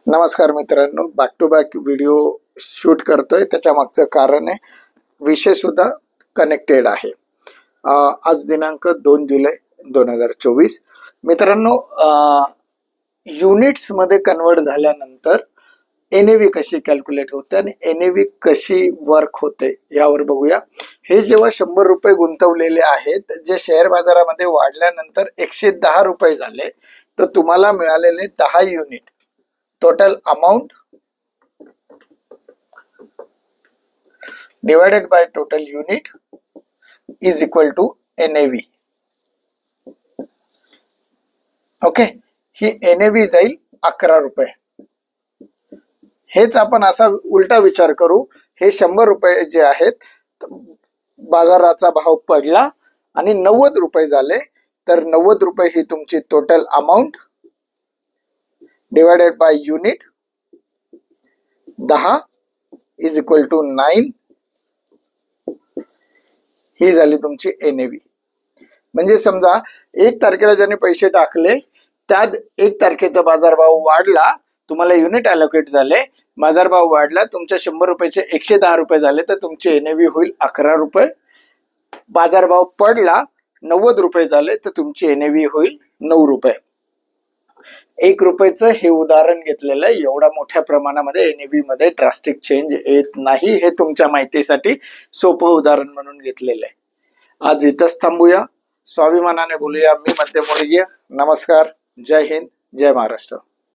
नमस्कार मित्रांनो, back to back video shoot करतोय. त्याच्या मागचं कारण आहे, विषय सुद्धा कनेक्टेड आहे. आज दिनांक 2 जुलै 2024. मित्रांनो, युनिट्स मध्ये कन्वर्ट झाल्यानंतर NAV कशी कॅल्क्युलेट होते आणि NAV कशी वर्क होते यावर बघूया. हे जेव्हा 100 रुपये गुंतवलेले आहेत, जे शेअर बाजारामध्ये वाढल्यानंतर 110 रुपये झाले, तर तुम्हाला मिळालेले 10 unit total amount divided by total unit is equal to NAV. Okay, he NAV जाईल 11 रुपये. हेच आपण असा उलटा विचार करू, हे 100 रुपये जे आहेत बाजाराचा भाव पडला आणि 90 रुपये झाले, तर 90 रुपये ही तुमची total amount divided by unit 10 is equal to 9. ही झाली तुमची NAV. म्हणजे समजा 1 तारखेला ज्याने पैसे टाकले, त्यात 1 तारखेचा बाजारभाव वाढला, तुम्हाला युनिट अलोकेट झाले, बाजारभाव वाढला, तुमच्या 100 रुपयाचे 110 रुपये झाले, तर तुमची NAV होईल 11 रुपये. बाजारभाव पडला, 90 रुपये झाले, तर तुमची NAV होईल 9 रुपये. 1 रुपयाचं हे उदाहरण घेतलेलं आहे. एवढा मोठ्या प्रमाणामध्ये NAV मध्ये ड्रास्टिक चेंज येत नाही, हे तुमच्या माहितीसाठी सोपं उदाहरण म्हणून घेतलेलं आहे. आज इथंच थांबूया. स्वाभिमानाने बोलूया. मी मध्यम मुलगी. नमस्कार. जय हिंद, जय महाराष्ट्र.